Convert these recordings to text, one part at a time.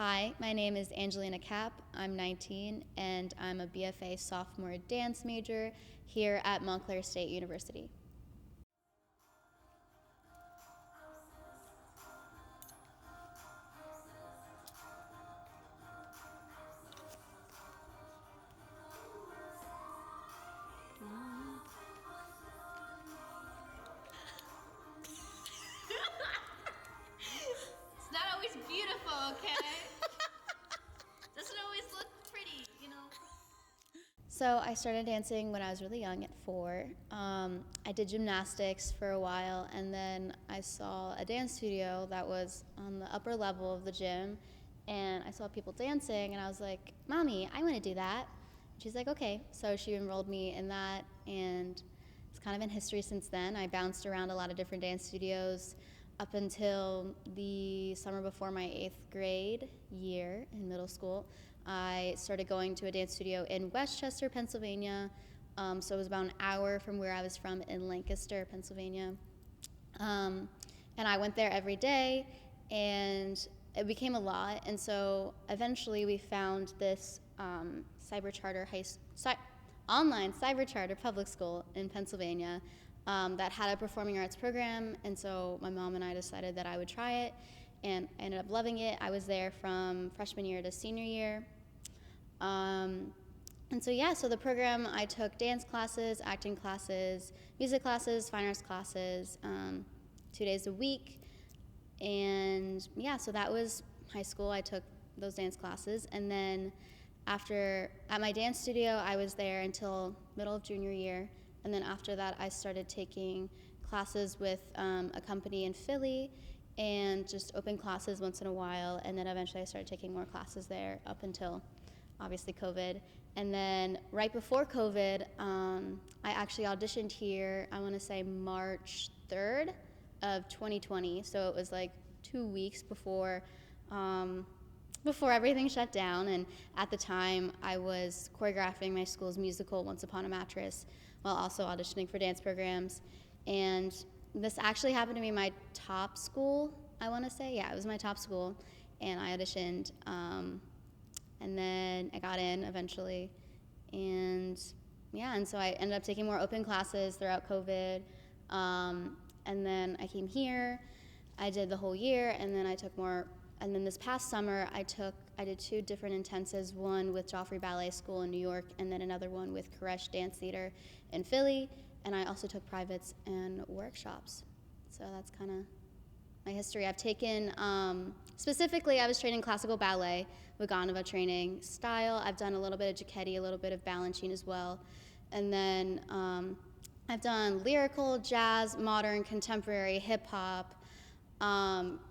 Hi, my name is Angelina Capp. I'm 19 and I'm a BFA sophomore dance major here at Montclair State University. It's not always beautiful, okay? Doesn't always look pretty, you know? So I started dancing when I was really young at 4. I did gymnastics for a while, and then I saw a dance studio that was on the upper level of the gym, and I saw people dancing, and I was like, Mommy, I want to do that. She's like, okay. So she enrolled me in that, and it's kind of been history since then. I bounced around a lot of different dance studios up until the summer before my 8th grade year in middle school. I started going to a dance studio in Westchester, Pennsylvania. So it was about an hour from where I was from in Lancaster, Pennsylvania. And I went there every day, and it became a lot. And so eventually we found this cyber charter online cyber charter public school in Pennsylvania that had a performing arts program. And so my mom and I decided that I would try it, and I ended up loving it. I was there from freshman year to senior year. And so yeah, so the program, I took dance classes, acting classes, music classes, fine arts classes, 2 days a week. And yeah, so that was high school. I took those dance classes, and then at my dance studio, I was there until middle of junior year, and then after that, I started taking classes with a company in Philly, and just open classes once in a while, and then eventually I started taking more classes there up until obviously COVID. And then right before COVID, I actually auditioned here, I want to say March 3rd of 2020, so it was like 2 weeks before everything shut down. And at the time, I was choreographing my school's musical Once Upon a Mattress while also auditioning for dance programs. And this actually happened to be my top school, I want to say. Yeah, it was my top school, and I auditioned, and then I got in eventually. And yeah, and so I ended up taking more open classes throughout COVID. And then I came here, I did the whole year, and then I took more. And then this past summer, I did 2 different intensives, one with Joffrey Ballet School in New York, and then another one with Koresh Dance Theater in Philly. And I also took privates and workshops. So that's kind of my history. I've taken, specifically, I was training classical ballet, Vaganova training style. I've done a little bit of Giacchetti, a little bit of Balanchine as well. And then I've done lyrical, jazz, modern, contemporary, hip hop,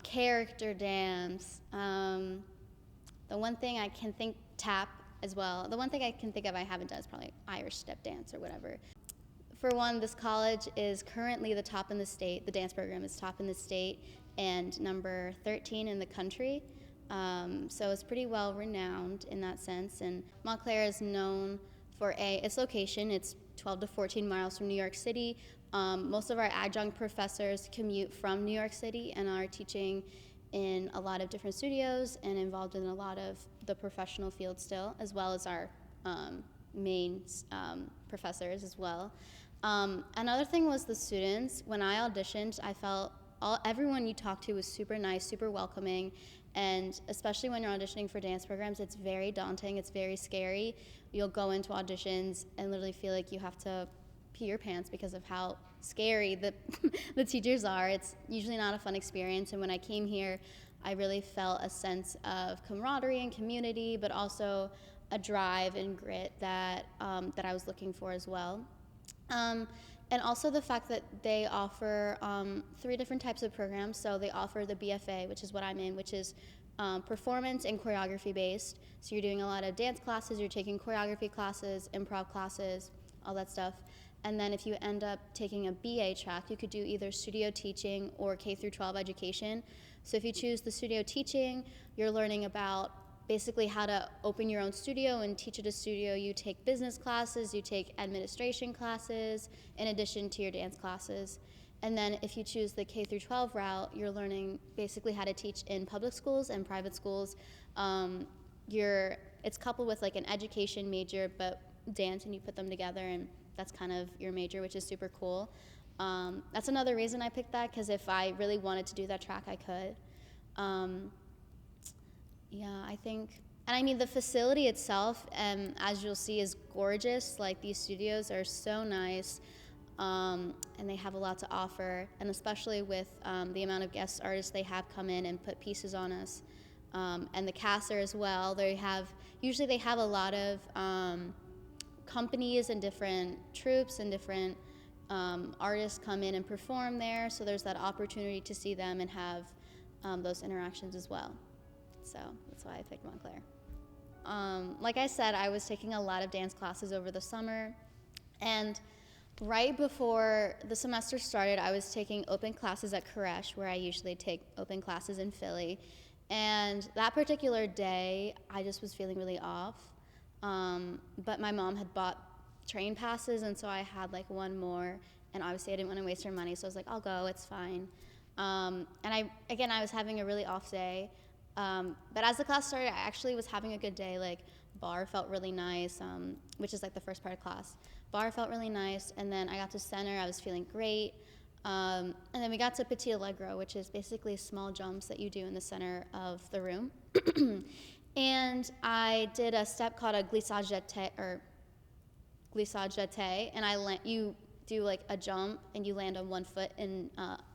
character dance. The one thing I can think, tap as well. The one thing I can think of I haven't done is probably Irish step dance or whatever. For one, this college is currently the top in the state. The dance program is top in the state and number 13 in the country. So it's pretty well renowned in that sense. And Montclair is known for its location. It's 12 to 14 miles from New York City. Most of our adjunct professors commute from New York City and are teaching in a lot of different studios and involved in a lot of the professional field still, as well as our main professors as well. Another thing was the students. When I auditioned, I felt everyone you talk to was super nice, super welcoming, and especially when you're auditioning for dance programs, it's very daunting, it's very scary. You'll go into auditions and literally feel like you have to pee your pants because of how scary the teachers are. It's usually not a fun experience, and when I came here, I really felt a sense of camaraderie and community, but also a drive and grit that I was looking for as well. And also the fact that they offer 3 different types of programs. So they offer the BFA, which is what I'm in, which is performance and choreography based. So you're doing a lot of dance classes, you're taking choreography classes, improv classes, all that stuff. And then if you end up taking a BA track, you could do either studio teaching or K through 12 education. So if you choose the studio teaching, you're learning about basically how to open your own studio and teach at a studio. You take business classes, you take administration classes in addition to your dance classes. And then if you choose the K through 12 route, you're learning basically how to teach in public schools and private schools. It's coupled with like an education major, but dance, and you put them together, and that's kind of your major, which is super cool. That's another reason I picked that, because if I really wanted to do that track, I could. Yeah, I think, and I mean, the facility itself, as you'll see, is gorgeous. Like, these studios are so nice, and they have a lot to offer, and especially with the amount of guest artists they have come in and put pieces on us. And the cast there as well. Usually they have a lot of companies and different troupes and different artists come in and perform there, so there's that opportunity to see them and have those interactions as well. So that's why I picked Montclair. Like I said, I was taking a lot of dance classes over the summer, and right before the semester started, I was taking open classes at Koresh, where I usually take open classes in Philly. And that particular day, I just was feeling really off. But my mom had bought train passes, and so I had like one more, and obviously I didn't want to waste her money, so I was like, I'll go, it's fine. And I was having a really off day. But as the class started, I actually was having a good day. Like, bar felt really nice, which is like the first part of class. Bar felt really nice, and then I got to center, I was feeling great. And then we got to Petit Allegro, which is basically small jumps that you do in the center of the room. And I did a step called a glissade jeté, and you do like a jump, and you land on one foot in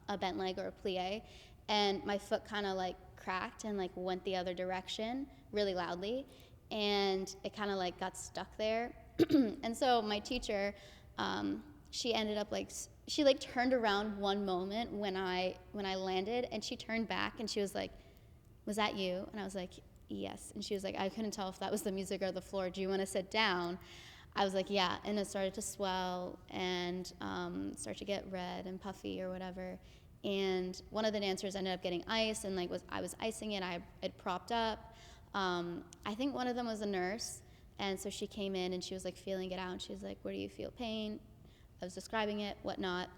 a bent leg or a plie, and my foot kind of like cracked and like went the other direction really loudly, and it kind of like got stuck there. And so my teacher, she ended up she turned around one moment when I landed, and she turned back and she was like, "Was that you?" And I was like, "Yes." And she was like, "I couldn't tell if that was the music or the floor. Do you want to sit down?" I was like, "Yeah." And it started to swell and start to get red and puffy or whatever. And one of the dancers ended up getting ice, and I was icing it. I had propped up. I think one of them was a nurse, and so she came in and she was like feeling it out. And she was like, "Where do you feel pain?" I was describing it, whatnot.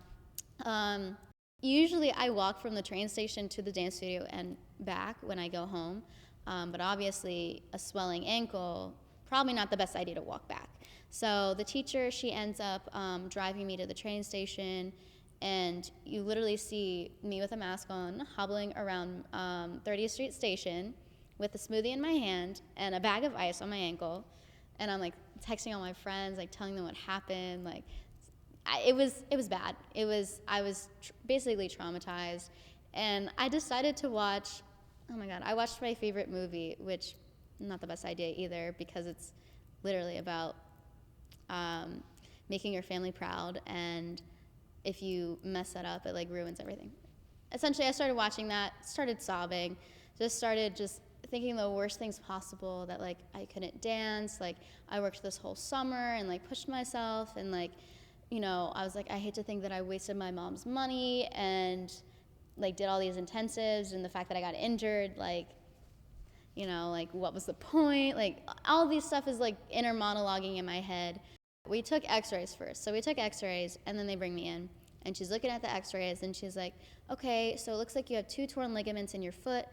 Usually I walk from the train station to the dance studio and back when I go home, but obviously a swelling ankle, probably not the best idea to walk back. So the teacher, she ends up driving me to the train station, and you literally see me with a mask on, hobbling around 30th Street Station with a smoothie in my hand and a bag of ice on my ankle, and I'm like texting all my friends, like telling them what happened, like. It was bad. I was basically traumatized, and I decided to watch. Oh my God! I watched my favorite movie, which not the best idea either, because it's literally about making your family proud, and if you mess that up, it like ruins everything. Essentially, I started watching that, started sobbing, just started thinking the worst things possible, that like I couldn't dance, like I worked this whole summer and like pushed myself, and like. I was like, I hate to think that I wasted my mom's money and like did all these intensives, and the fact that I got injured, like, like what was the point? Like all these stuff is like inner monologuing in my head. We took x-rays first. So we took x-rays, and then they bring me in, and she's looking at the x-rays, and she's like, "Okay, so it looks like you have 2 torn ligaments in your foot.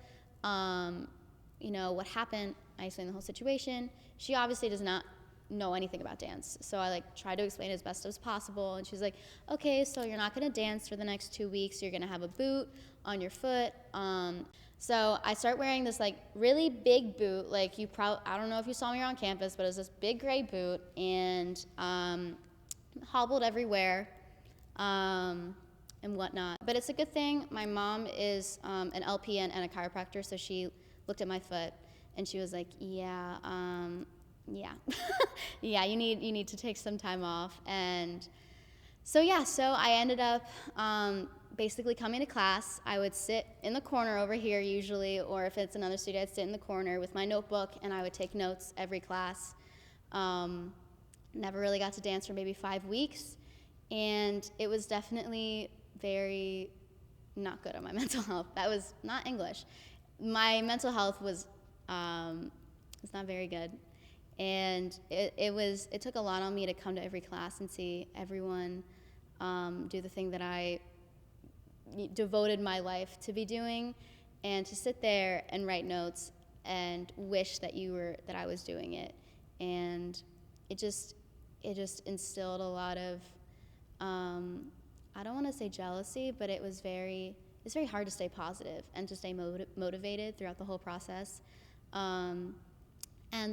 What happened?" I explained the whole situation. She obviously does not know anything about dance, so I like try to explain as best as possible, and she's like, "Okay, so you're not going to dance for the next 2 weeks. You're going to have a boot on your foot." So I start wearing this like really big boot, like I don't know if you saw me on campus, but it was this big gray boot, and hobbled everywhere and whatnot. But it's a good thing my mom is an LPN and a chiropractor, so she looked at my foot and she was like, "Yeah, yeah, you need to take some time off." And so I ended up basically coming to class. I would sit in the corner over here usually, or if it's another studio, I'd sit in the corner with my notebook, and I would take notes every class. Never really got to dance for maybe 5 weeks, and it was definitely very not good on my mental health. That was not English. My mental health was not very good. And it took a lot on me to come to every class and see everyone do the thing that I devoted my life to be doing, and to sit there and write notes and wish that I was doing it. And it just instilled a lot of, I don't want to say jealousy, but it's very hard to stay positive and to stay motivated throughout the whole process. And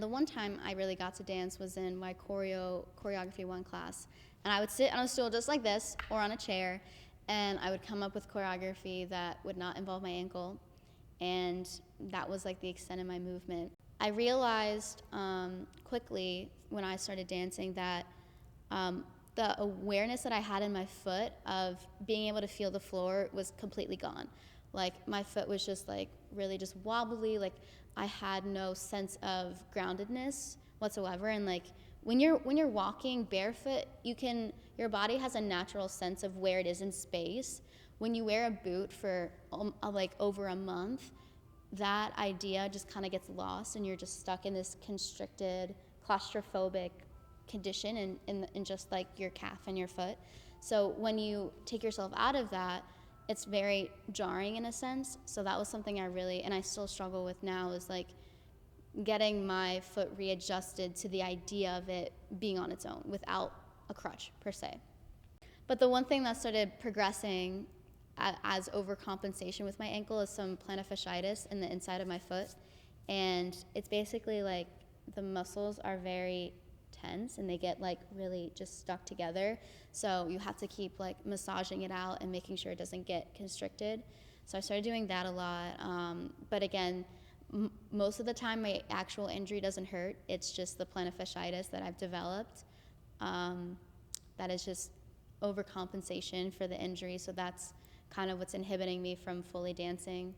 the one time I really got to dance was in my choreography 1 class. And I would sit on a stool just like this, or on a chair, and I would come up with choreography that would not involve my ankle. And that was like the extent of my movement. I realized quickly when I started dancing that the awareness that I had in my foot of being able to feel the floor was completely gone. Like, my foot was just like really just wobbly, like I had no sense of groundedness whatsoever. And like when you're walking barefoot, your body has a natural sense of where it is in space. When you wear a boot for like over a month, that idea just kind of gets lost, and you're just stuck in this constricted, claustrophobic condition in just like your calf and your foot. So when you take yourself out of that, it's very jarring in a sense. So that was something and I still struggle with now, is like getting my foot readjusted to the idea of it being on its own without a crutch per se. But the one thing that started progressing as overcompensation with my ankle is some plantar fasciitis in the inside of my foot. And it's basically like the muscles are very tense and they get like really just stuck together. So you have to keep like massaging it out and making sure it doesn't get constricted. So I started doing that a lot. But again, most of the time my actual injury doesn't hurt. It's just the plantar fasciitis that I've developed. That is just overcompensation for the injury. So that's kind of what's inhibiting me from fully dancing.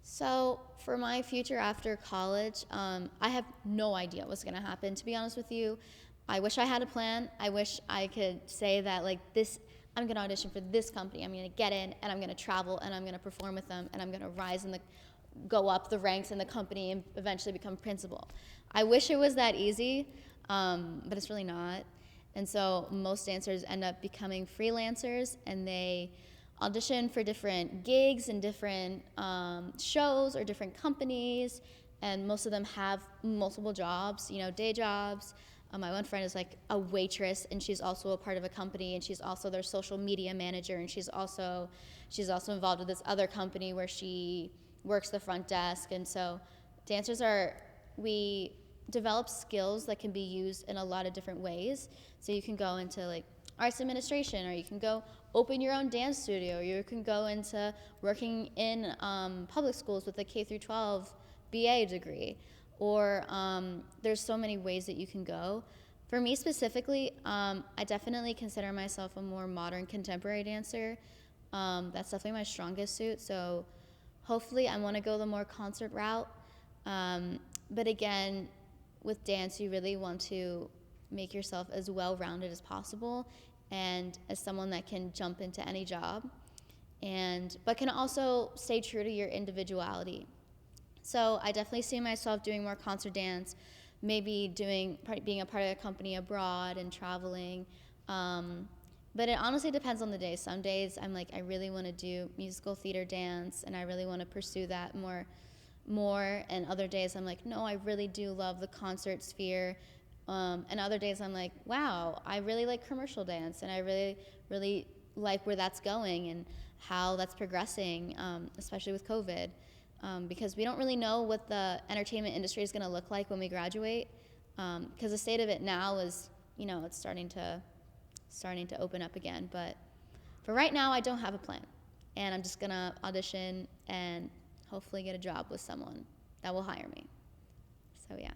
So for my future after college, I have no idea what's going to happen, to be honest with you. I wish I had a plan. I wish I could say that like this, I'm going to audition for this company, I'm going to get in, and I'm going to travel, and I'm going to perform with them, and I'm going to go up the ranks in the company and eventually become principal. I wish it was that easy, but it's really not. And so most dancers end up becoming freelancers, and they audition for different gigs and different shows or different companies, and most of them have multiple jobs, day jobs. My one friend is like a waitress, and she's also a part of a company, and she's also their social media manager, and she's also involved with this other company where she works the front desk. And so dancers we develop skills that can be used in a lot of different ways. So you can go into like arts administration, or you can go open your own dance studio, or you can go into working in public schools with a K through 12 BA degree, or there's so many ways that you can go. For me specifically, I definitely consider myself a more modern contemporary dancer. That's definitely my strongest suit, so hopefully I want to go the more concert route. But again, with dance, you really want to make yourself as well-rounded as possible, and as someone that can jump into any job, but can also stay true to your individuality. So I definitely see myself doing more concert dance, maybe being a part of a company abroad and traveling. But it honestly depends on the day. Some days I'm like, I really want to do musical theater dance, and I really want to pursue that more. And other days I'm like, no, I really do love the concert sphere. And other days I'm like, wow, I really like commercial dance, and I really, really like where that's going and how that's progressing, especially with COVID, because we don't really know what the entertainment industry is going to look like when we graduate, because the state of it now is, it's starting to open up again. But for right now, I don't have a plan, and I'm just going to audition and hopefully get a job with someone that will hire me. So yeah.